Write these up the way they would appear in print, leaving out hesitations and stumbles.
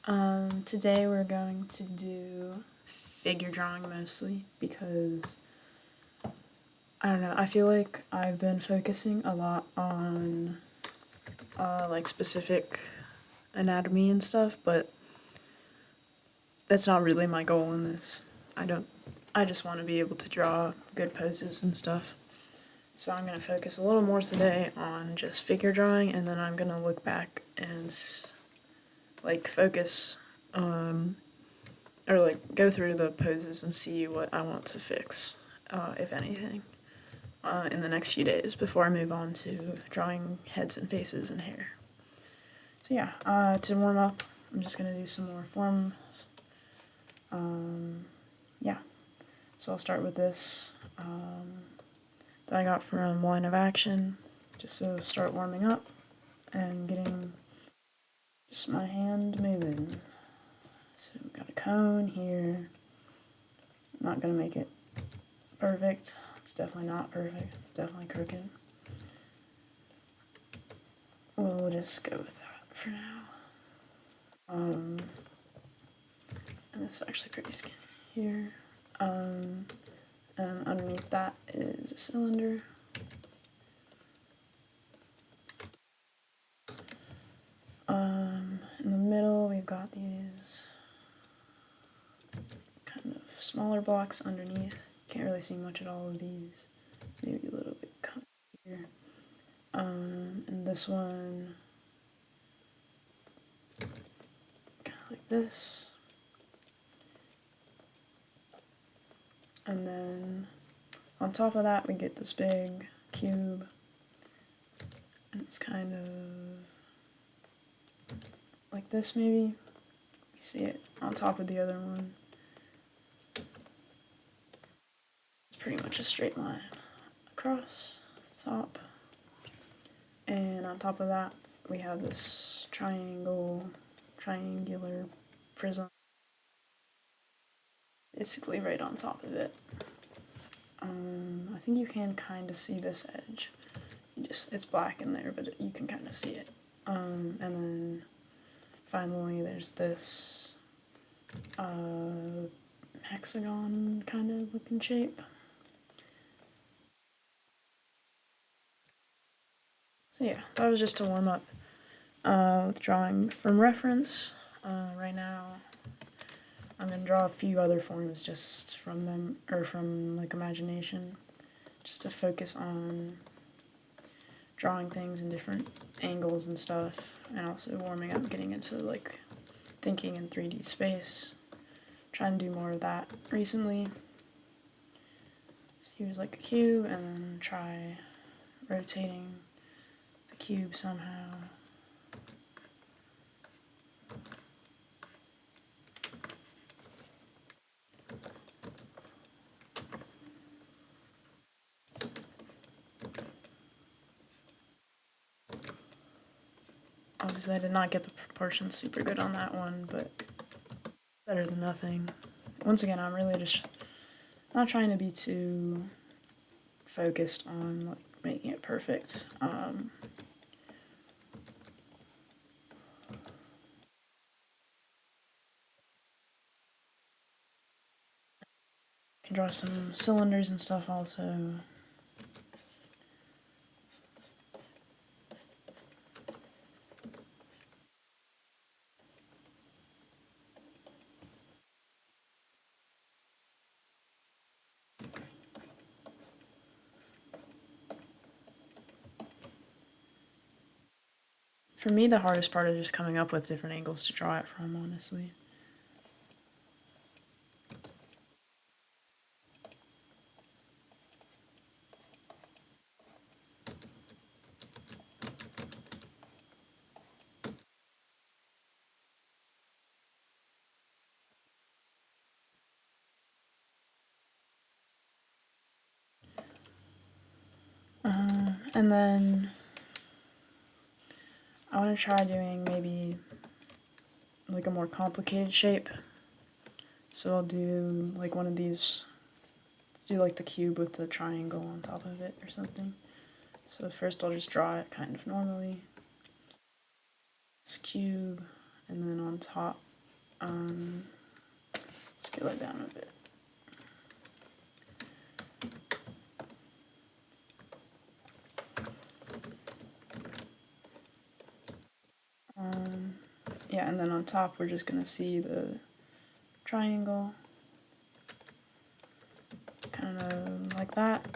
Today we're going to do figure drawing mostly because, I don't know, I feel like I've been focusing a lot on, like, specific anatomy and stuff, but that's not really my goal in this. I just want to be able to draw good poses and stuff. So I'm going to focus a little more today on just figure drawing, and then I'm going to look back and, like, focus, or like go through the poses and see what I want to fix, if anything, in the next few days before I move on to drawing heads and faces and hair. So yeah, to warm up, I'm just going to do some more forms. Yeah, so I'll start with this that I got from Line of Action, just to start warming up and getting just my hand moving. So we've got a cone here. I'm not going to make it perfect. It's definitely not perfect. It's definitely crooked. We'll just go with that for now. And this is actually pretty skinny here. And underneath that is a cylinder. In the middle we've got these kind of smaller blocks underneath. Can't really see much at all of these. Maybe a little bit kind of here. And this one, kind of like this. And then on top of that we get this big cube. And it's kind of like this maybe. You see it on top of the other one. It's pretty much a straight line across the top. And on top of that we have this triangular prism basically right on top of it. I think you can kind of see this edge. It's black in there, but you can kind of see it. And then finally there's this hexagon kind of looking shape. So yeah, that was just to warm up with drawing from reference. Right now I'm going to draw a few other forms just from them, or from like imagination, just to focus on drawing things in different angles and stuff, and also warming up, getting into like thinking in 3D space. Trying to do more of that recently. So here's like a cube, and then try rotating the cube somehow. Obviously I did not get the proportions super good on that one, but better than nothing. Once again, I'm really just not trying to be too focused on like making it perfect. Can draw some cylinders and stuff also. For me, the hardest part is just coming up with different angles to draw it from, honestly. And then I want to try doing maybe like a more complicated shape. So I'll do like one of these, do like the cube with the triangle on top of it or something. So first I'll just draw it kind of normally. This cube, and then on top Scale it down a bit. Yeah, and then on top we're just gonna see the triangle, kind of like that,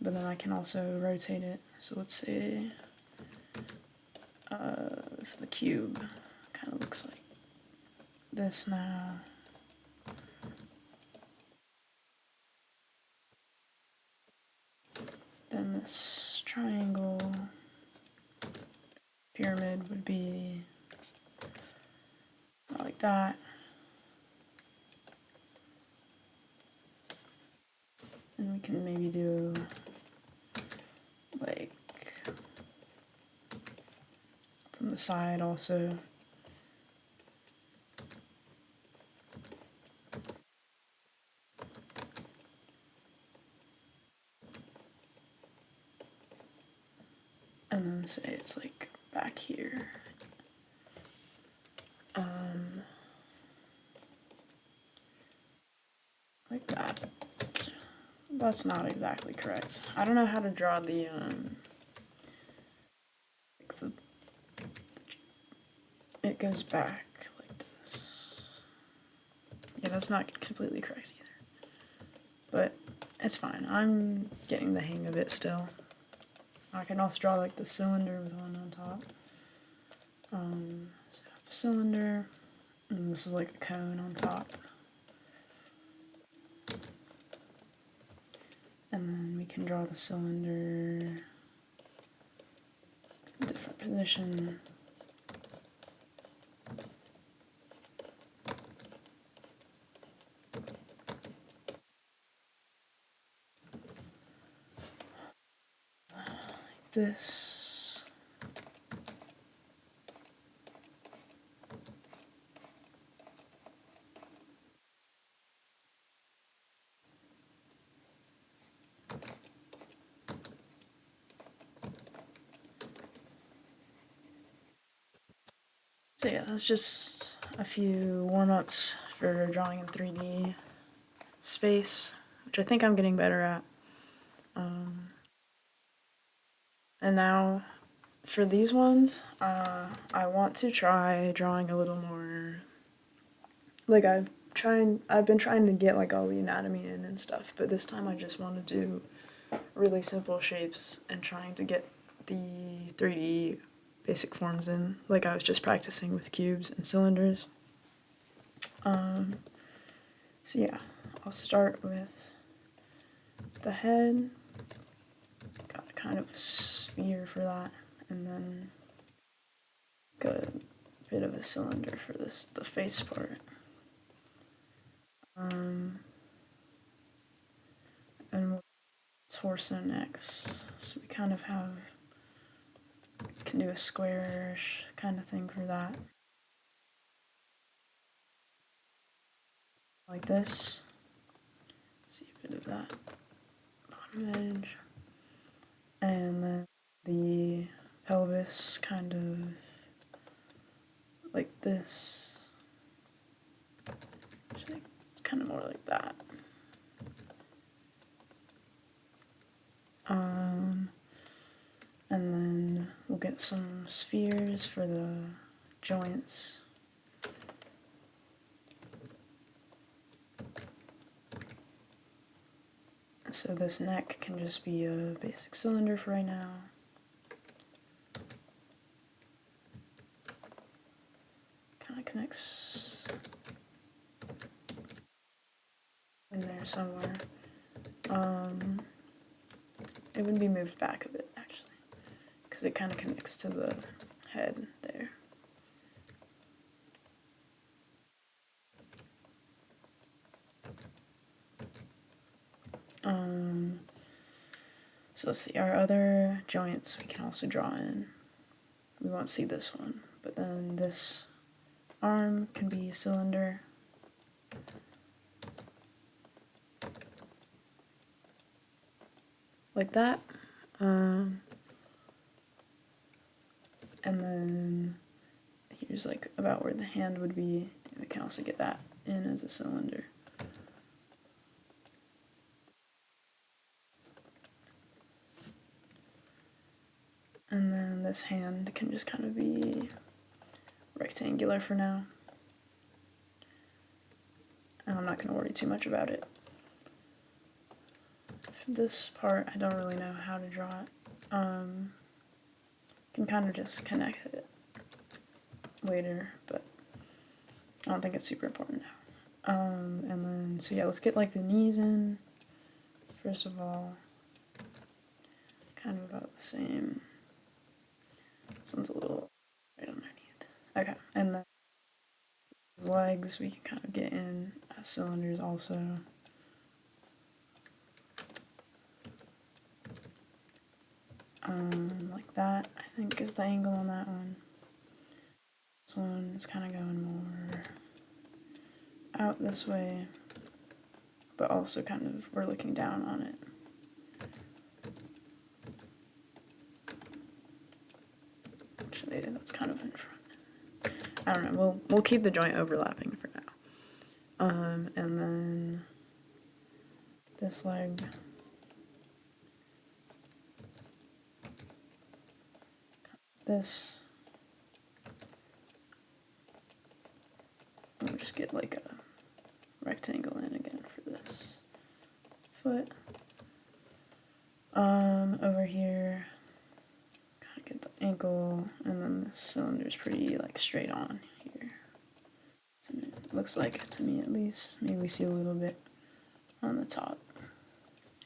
but then I can also rotate it. So let's say if the cube kind of looks like this now. Then this triangle pyramid would be like that. And we can maybe do like from the side also. And then say it's like back here. Like that. That's not exactly correct. I don't know how to draw the like it goes back like this. Yeah, that's not completely correct either. But it's fine. I'm getting the hang of it still. I can also draw like the cylinder with one on top. So I have a cylinder, and this is like a cone on top. And then we can draw the cylinder in a different position. Like this. So yeah, that's just a few warm-ups for drawing in 3D space, which I think I'm getting better at. And now, for these ones, I want to try drawing a little more. Like I've been trying to get like all the anatomy in and stuff, but this time I just want to do really simple shapes and trying to get the 3D basic forms in, like I was just practicing with cubes and cylinders. So yeah, I'll start with the head. Got a kind of a sphere for that, and then got a bit of a cylinder for the face part. And torso next, so we kind of can do a squarish kind of thing for that. Like this. See a bit of that bottom edge. And then the pelvis kind of like this. It's kind of more like that. And then we'll get some spheres for the joints. So this neck can just be a basic cylinder for right now. Kind of connects in there somewhere. It would be moved back a bit actually, because it kind of connects to the head there. So let's see, our other joints we can also draw in. We won't see this one, but then this arm can be a cylinder. Like that. And then here's like about where the hand would be we can also get that in as a cylinder. And then this hand can just kind of be rectangular for now. And I'm not going to worry too much about it. For this part, I don't really know how to draw it. Can kind of just connect it later, but I don't think it's super important now. And then, so yeah, let's get like the knees in. First of all, kind of about the same. This one's a little right underneath. Okay, and then his legs we can kind of get in as cylinders also. Like that, I think is the angle on that one. This one is kind of going more out this way, but also kind of, we're looking down on it. Actually, that's kind of in front. I don't know, we'll keep the joint overlapping for now. And then this leg. This. We'll just get like a rectangle in again for this foot. Over here, kind of get the ankle, and then this cylinder's pretty like straight on here. So it looks like, to me at least. Maybe we see a little bit on the top.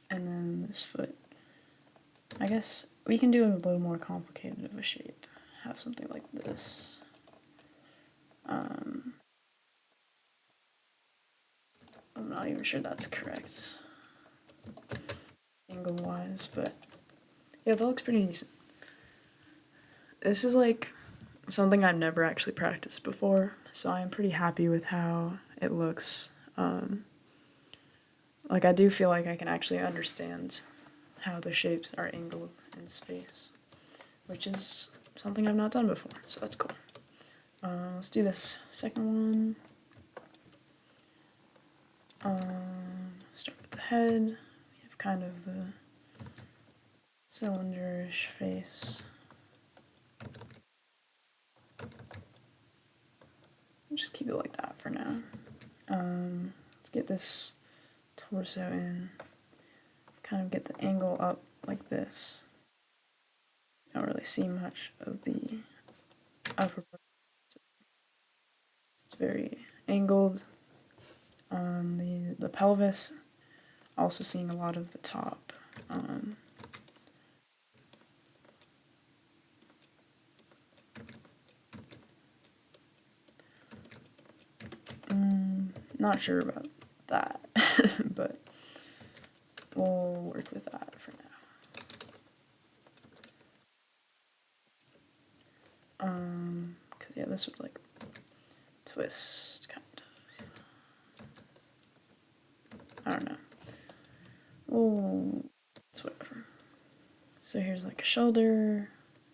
And then this foot. I guess we can do a little more complicated of a shape. Have something like this. I'm not even sure that's correct angle wise, but yeah, that looks pretty decent. This is like something I've never actually practiced before, so I'm pretty happy with how it looks. Like I do feel like I can actually understand how the shapes are angled in space, which is something I've not done before, so that's cool. Let's do this second one. Start with the head. We have kind of the cylinderish face. Just keep it like that for now. Let's get this torso in. Kind of get the angle up like this. Don't really see much of the upper part. It's very angled. The pelvis, also seeing a lot of the top. Not sure about that, but we'll work with that for now. Because yeah, this would like twist, kind of. I don't know. Oh, it's whatever. So here's like a shoulder.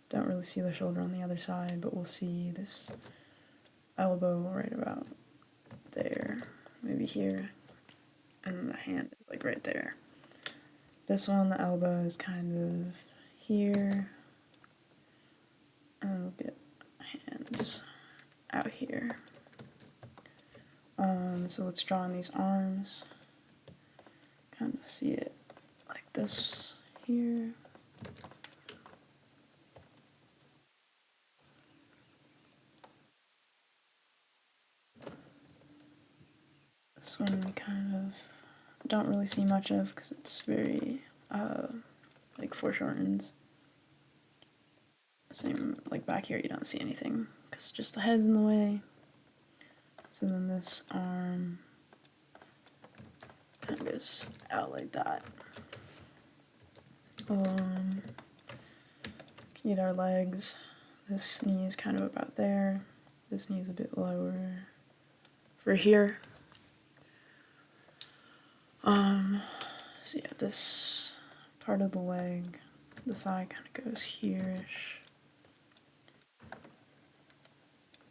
Don't really see the shoulder on the other side, but we'll see this elbow right about there, maybe here, and the hand is like right there. This one, the elbow is kind of here, and we'll get hands out here. So let's draw on these arms. Kind of see it like this here. This one we kind of don't really see much of because it's very like foreshortens. Same like back here you don't see anything because just the head's in the way. So then this arm kind of goes out like that. Get our legs. This knee is kind of about there. This knee is a bit lower for here. So yeah, this part of the leg, the thigh kind of goes here-ish.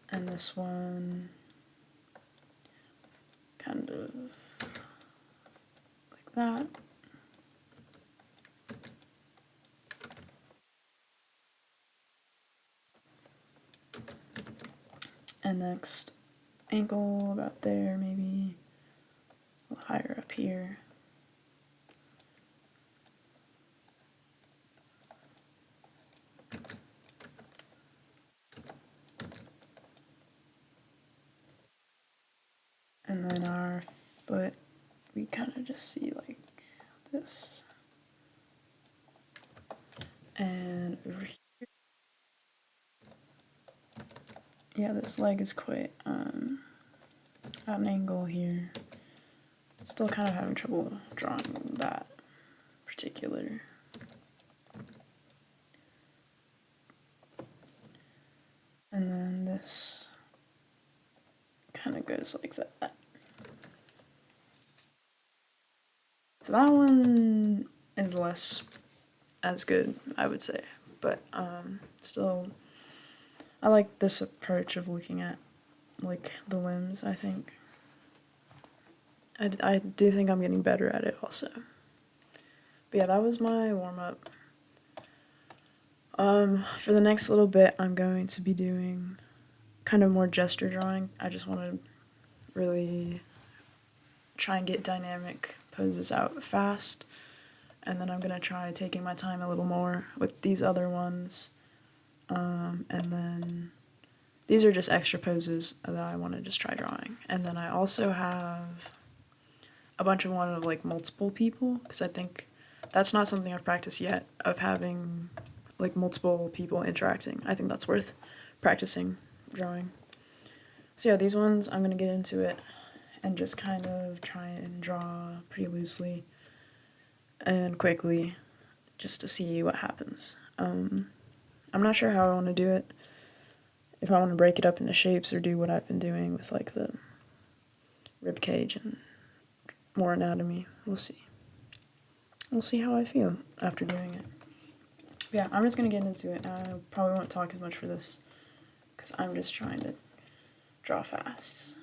And this one that. And next, ankle about there, maybe a little higher up here. And then our foot, we kind of just see like this. And over here, yeah, this leg is quite at an angle here. Still kind of having trouble drawing that particular. And then this kind of goes like that. So that one is less as good, I would say, but still, I like this approach of looking at like the limbs. I think I do think I'm getting better at it also. But yeah, that was my warm up. For the next little bit, I'm going to be doing kind of more gesture drawing. I just want to really try and get dynamic poses out fast, and then I'm gonna try taking my time a little more with these other ones. And then these are just extra poses that I want to just try drawing. And then I also have a bunch of one of like multiple people, because I think that's not something I've practiced yet, of having like multiple people interacting. I think that's worth practicing drawing. So yeah, these ones I'm gonna get into it and just kind of try and draw pretty loosely and quickly just to see what happens. I'm not sure how I want to do it. If I want to break it up into shapes or do what I've been doing with like the rib cage and more anatomy, we'll see. We'll see how I feel after doing it. But yeah, I'm just gonna get into it. I probably won't talk as much for this because I'm just trying to draw fast.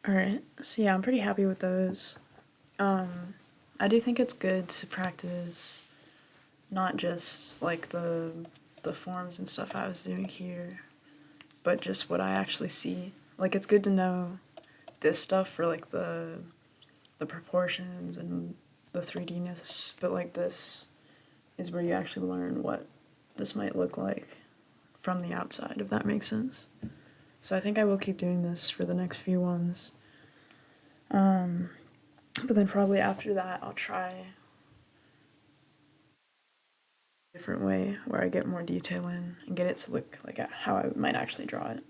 Alright, so yeah, I'm pretty happy with those. I do think it's good to practice not just like the forms and stuff I was doing here, but just what I actually see. Like it's good to know this stuff for like the proportions and the 3Dness, but like this is where you actually learn what this might look like from the outside, if that makes sense. So I think I will keep doing this for the next few ones. But then probably after that, I'll try a different way where I get more detail in and get it to look like how I might actually draw it.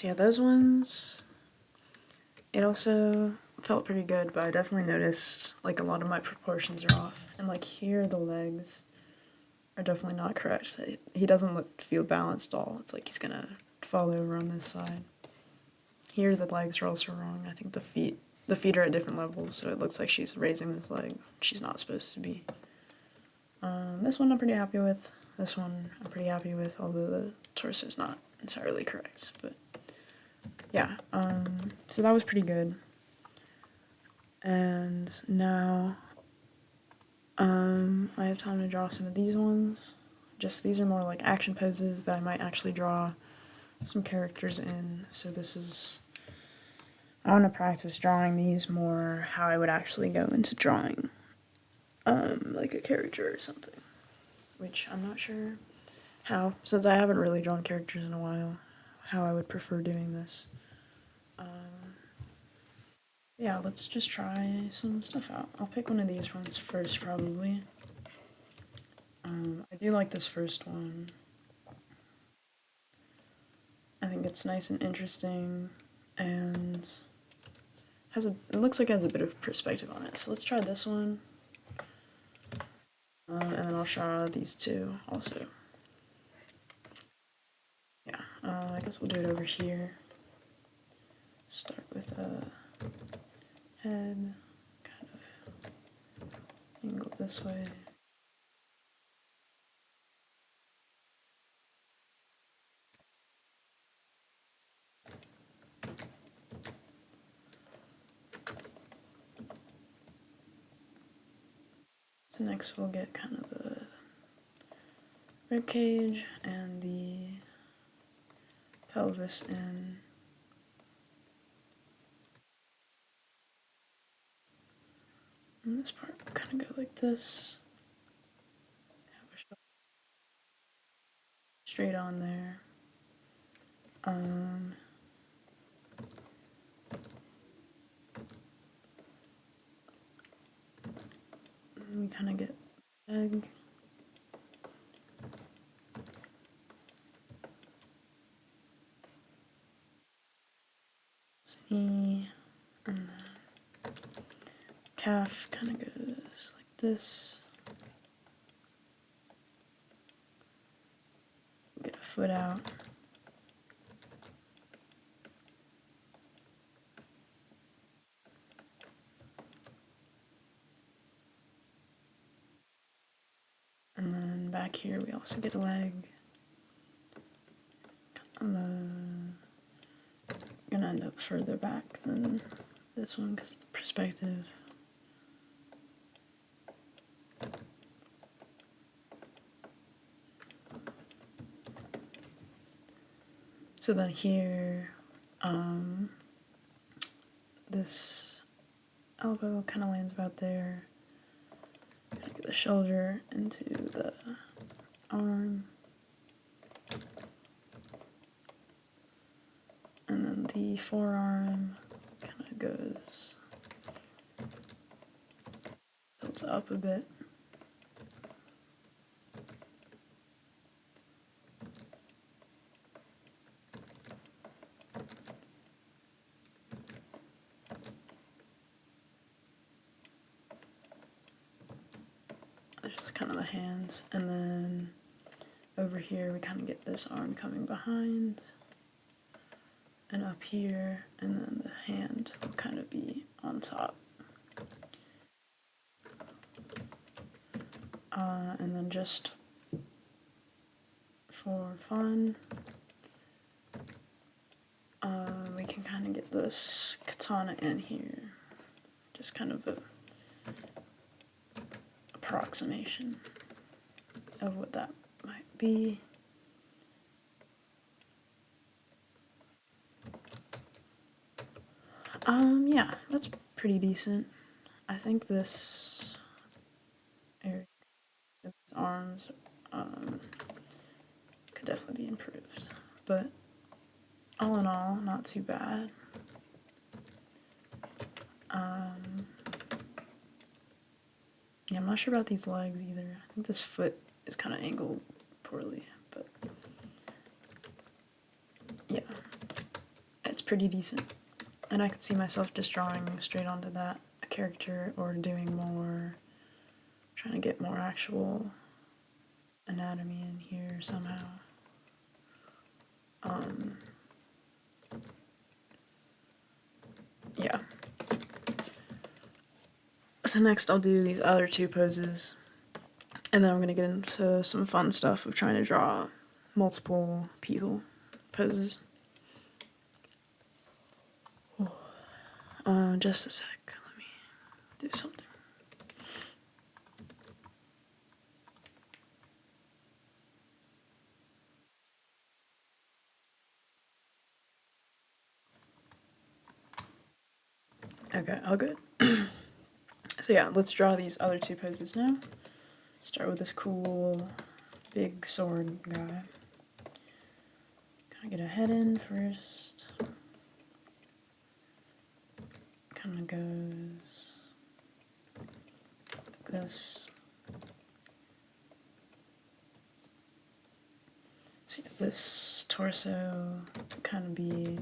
So yeah, those ones, it also felt pretty good, but I definitely noticed like a lot of my proportions are off. And like here, the legs are definitely not correct. He doesn't feel balanced at all. It's like he's gonna fall over on this side. Here, the legs are also wrong. I think the feet are at different levels, so it looks like she's raising this leg. She's not supposed to be. This one I'm pretty happy with. This one I'm pretty happy with, although the torso's not entirely correct. But yeah, so that was pretty good. And now I have time to draw some of these ones. Just these are more like action poses that I might actually draw some characters in. So this is, I want to practice drawing these more how I would actually go into drawing like a character or something, which I'm not sure how, since I haven't really drawn characters in a while, how I would prefer doing this. Yeah, let's just try some stuff out. I'll pick one of these ones first, probably. I do like this first one. I think it's nice and interesting, and it looks like it has a bit of perspective on it. So let's try this one, and then I'll try these two also. Yeah, I guess we'll do it over here. Start with a head, kind of angled this way. So next we'll get kind of the rib cage and the pelvis in. And this part will kind of go like this. Straight on there. And we kind of get egg. Knee, and then calf kind of goes like this. Get a foot out. And then back here we also get a leg. I'm gonna end up further back than this one because the perspective. So then here, this elbow kind of lands about there. Get the shoulder into the arm. And then the forearm kind of goes, tilts up a bit. Just kind of the hands, and then over here we kind of get this arm coming behind and up here, and then the hand will kind of be on top. And then just for fun, we can kind of get this katana in here, just kind of a approximation of what that might be. Yeah, that's pretty decent. I think this area, his arms, could definitely be improved, but all in all, not too bad. Yeah, I'm not sure about these legs either. I think this foot is kind of angled poorly, but yeah. pretty decent. And I could see myself just drawing straight onto that character or doing more, trying to get more actual anatomy in here somehow. Yeah. So next I'll do these other two poses, and then I'm gonna get into some fun stuff of trying to draw multiple people poses. Just a sec, let me do something. Okay, all good. So yeah, let's draw these other two poses now. Start with this cool big sword guy. Kind of get a head in first. Kind of goes like this. See, this torso kind of be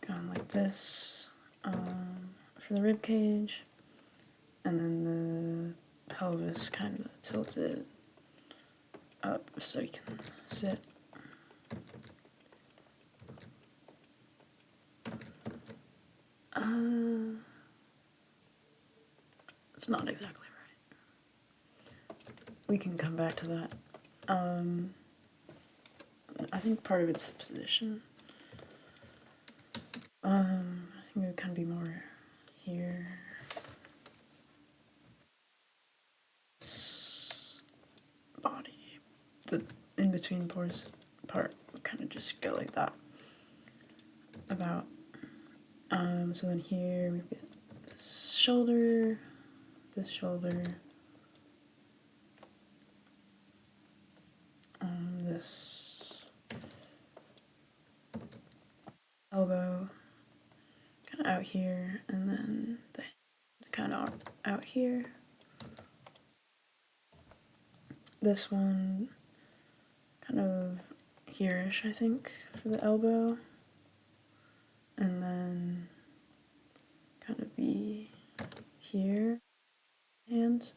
going like this for the rib cage, and then the pelvis kind of tilted up so you can sit. It's not exactly right. We can come back to that. I think part of it's the position. I think it would kind of be more here. Body, the in between pores part would kind of just go like that. About. So then here we've got this shoulder, this elbow kind of out here, and then the hand kind of out here. This one kind of here-ish, I think, for the elbow, and then kind of be here, hands.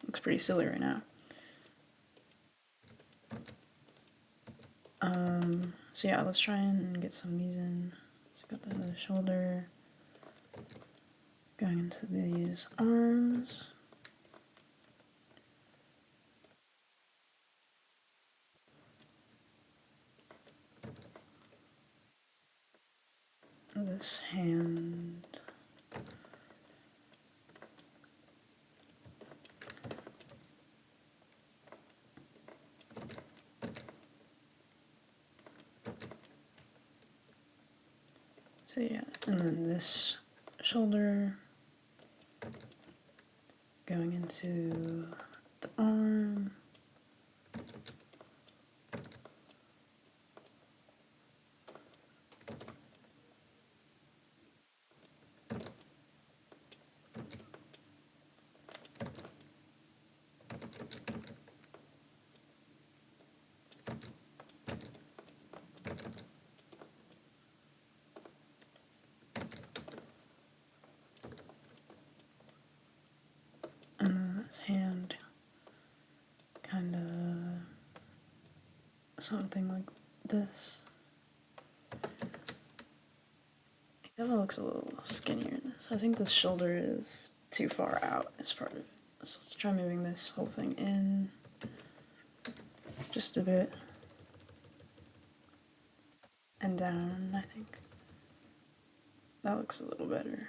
Looks pretty silly right now. So yeah, let's try and get some of these in. So got the shoulder going into these arms. This hand. So yeah, and then this shoulder going into the arm. And then this hand kind of something like this. It definitely looks a little skinnier in this. I think this shoulder is too far out as part of it. So let's try moving this whole thing in just a bit. And down, I think. That looks a little better.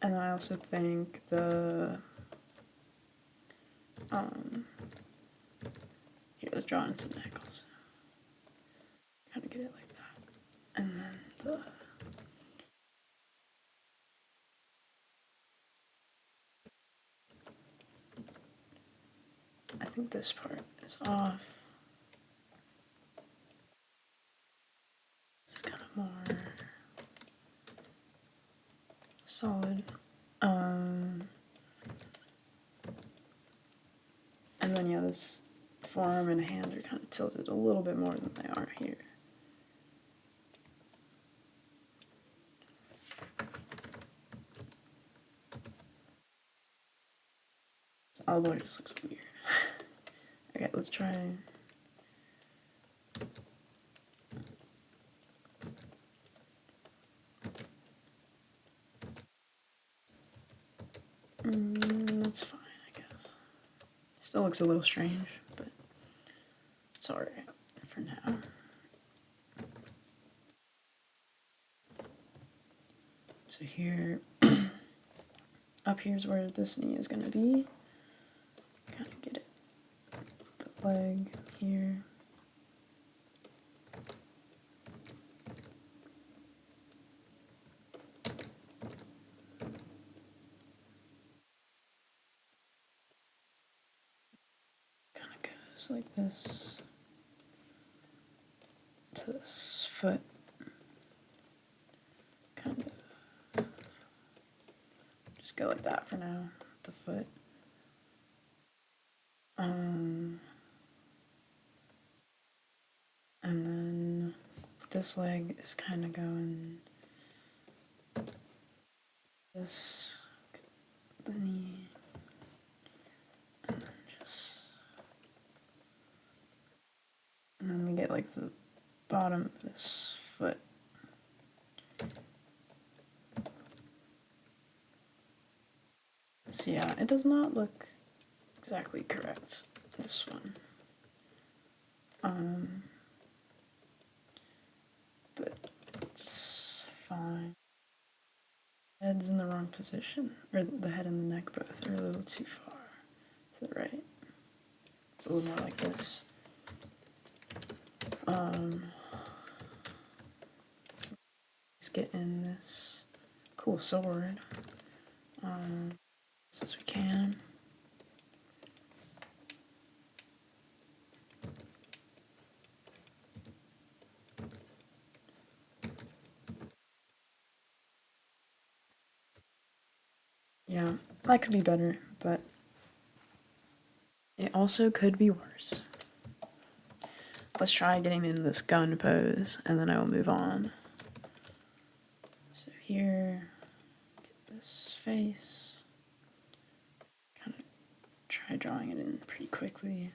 And I also think the here, let's draw in some neckles. Kind of get it like that. And then the I think this part is off. It's kind of more solid. this forearm and hand are kind of tilted a little bit more than they are here. His elbow just looks weird. Okay, let's try. That's fine, I guess. Still looks a little strange, but it's alright for now. So here, up here's where this knee is gonna be. Kind of get it, the leg here. Kind of goes like this to this foot. Kind of just go like that for now, the foot. And then this leg is kind of going this, the knee, and then just, and then we get like the bottom of this foot. So yeah, it does not look exactly correct, this one. But it's fine. Head's in the wrong position, or the head and the neck both are a little too far. Is that right? It's a little more like this. Let's get in this cool sword as we can. Yeah, that could be better, but it also could be worse. Let's try getting in this gun pose, and then I will move on. So here, get this face. Kind of try drawing it in pretty quickly.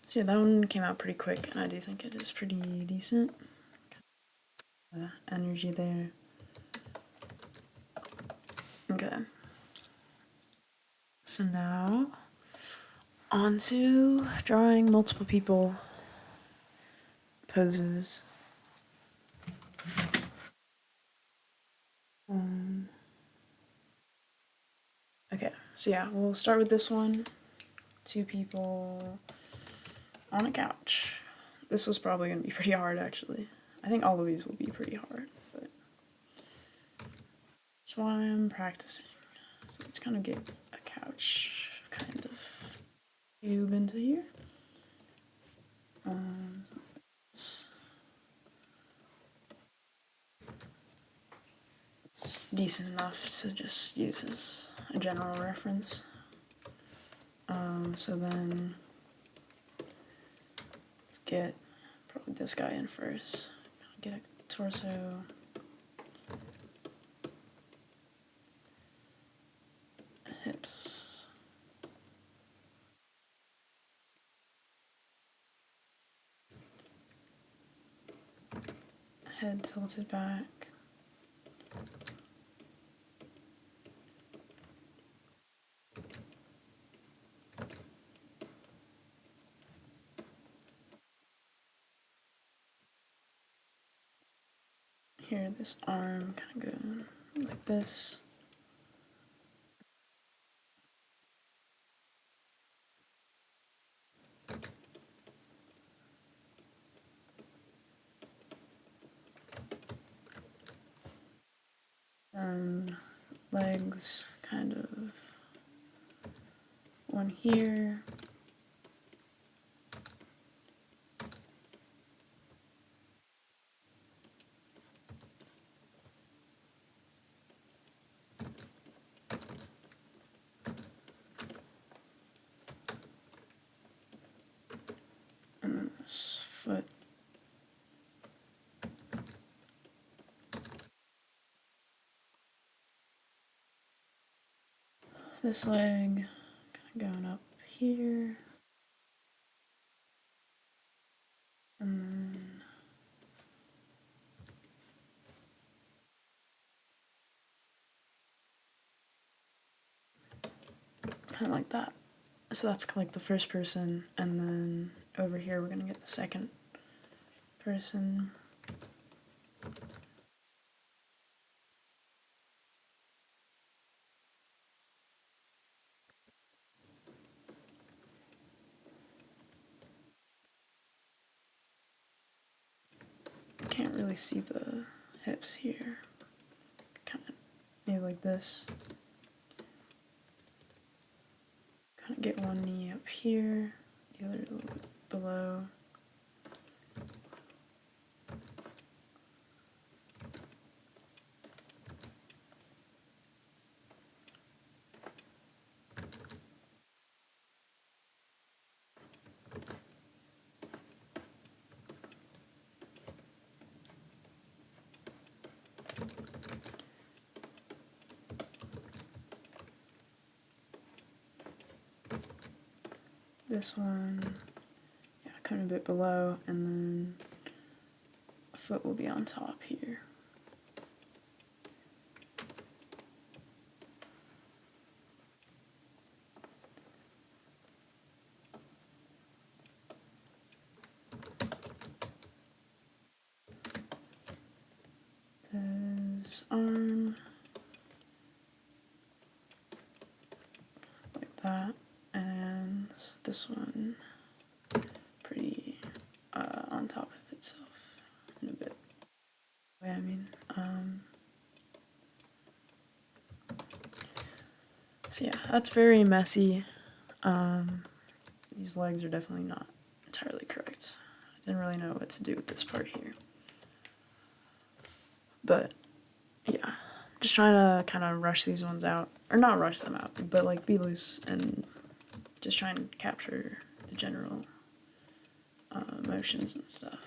So yeah, that one came out pretty quick, and I do think it is pretty decent. Energy there. Okay. So now, on to drawing multiple people poses. Okay, so yeah, we'll start with this one. 2 people on a couch. This was probably going to be pretty hard, actually. I think all of these will be pretty hard, but that's why I'm practicing. So let's kind of get a couch kind of cube into here. It's decent enough to just use as a general reference. So then let's get probably this guy in first. Get a torso. Hips. Head tilted back. Here, this arm kind of go like this. Legs kind of one here. And then this foot. This leg kind of going up here. And then kind of like that. So that's like the first person, and then over here we're gonna get the second person. Can't really see the hips here. Kind of maybe like this. Kind of get one knee up here, the other a little bit below. This one, yeah, kind of a bit below, and then a foot will be on top here. This arm, like that, and this one pretty on top of itself in a bit. I mean, so yeah, that's very messy. These legs are definitely not entirely correct. I didn't really know what to do with this part here. But yeah, just trying to kind of rush these ones out, or not rush them out, but like be loose and just try and capture the general motions and stuff.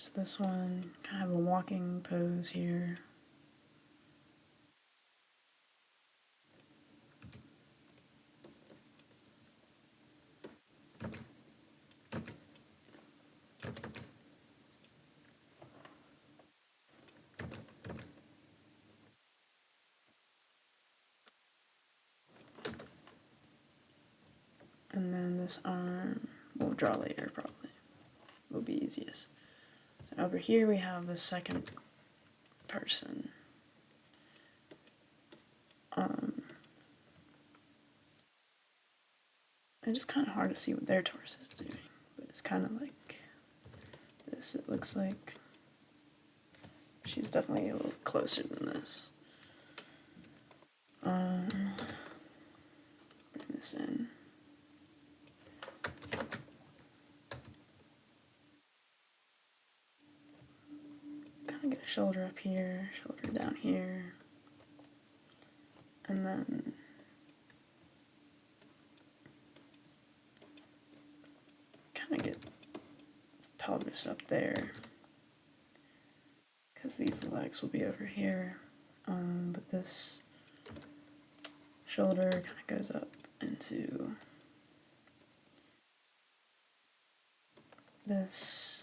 So this one kind of have a walking pose here. And then this arm we'll draw later, probably. Will be easiest. So over here we have the second person. And it's kind of hard to see what their torso is doing, but it's kind of like this. It looks like she's definitely a little closer than this. Bring this in. Kind of get a shoulder up here, shoulder down here, and then kind of get the pelvis up there, because these legs will be over here. But this shoulder kind of goes up into this.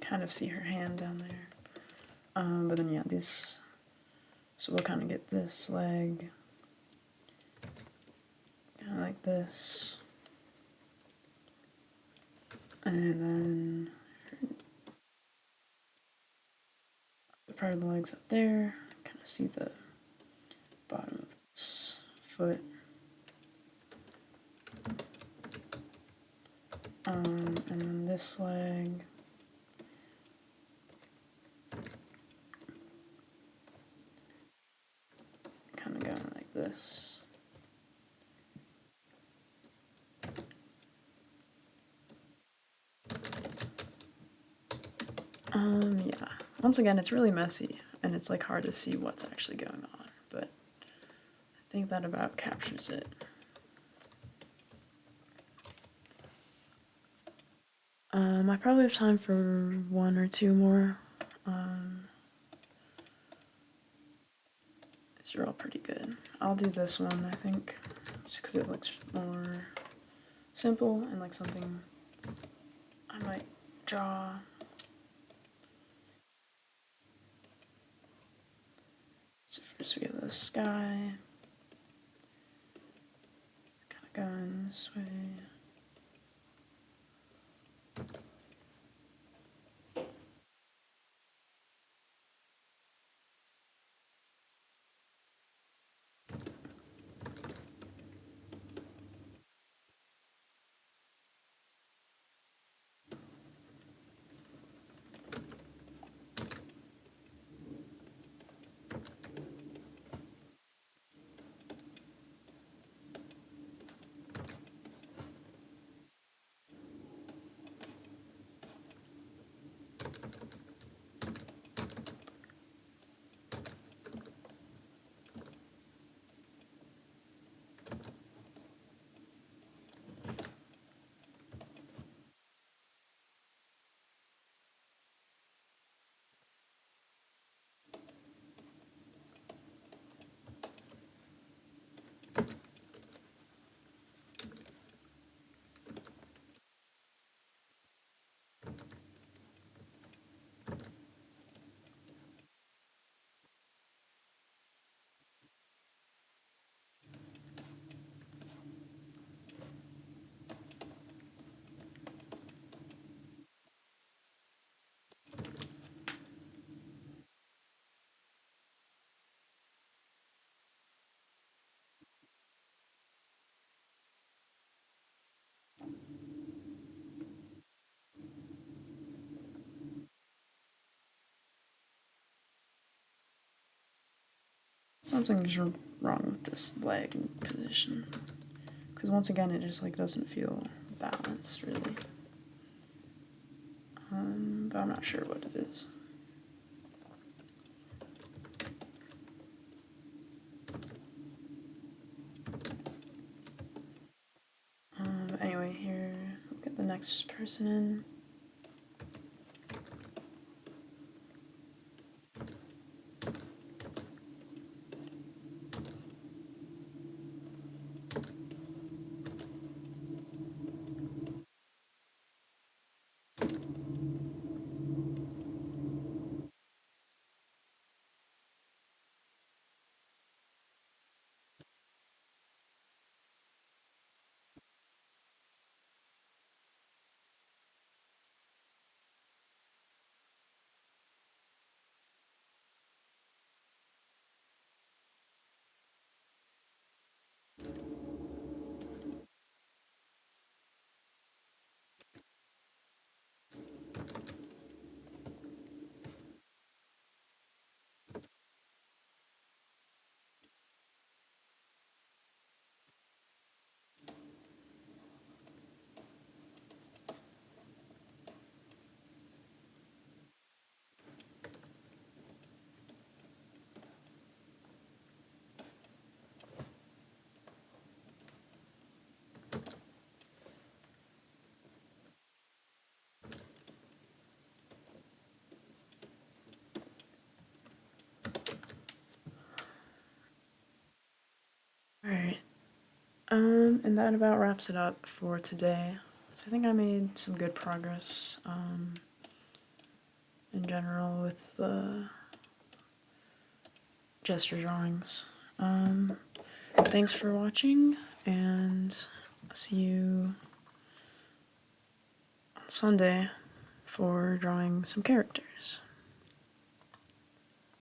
Kind of see her hand down there. But then yeah, this, so we'll kind of get this leg kind of like this, and then the part of the legs up there, kind of see the bottom of this foot. And then this leg, kind of going like this. Yeah. Once again, it's really messy, and it's like hard to see what's actually going on, but I think that about captures it. I probably have time for one or two more. These are all pretty good. I'll do this one, I think, just because it looks more simple and like something I might draw. So first we have the sky, kind of going this way. Something's wrong with this leg position. Because once again, it just like doesn't feel balanced really. But I'm not sure what it is. Anyway, here, we'll get the next person in. Alright, and that about wraps it up for today. So I think I made some good progress, in general with the gesture drawings. Thanks for watching, and I'll see you on Sunday for drawing some characters.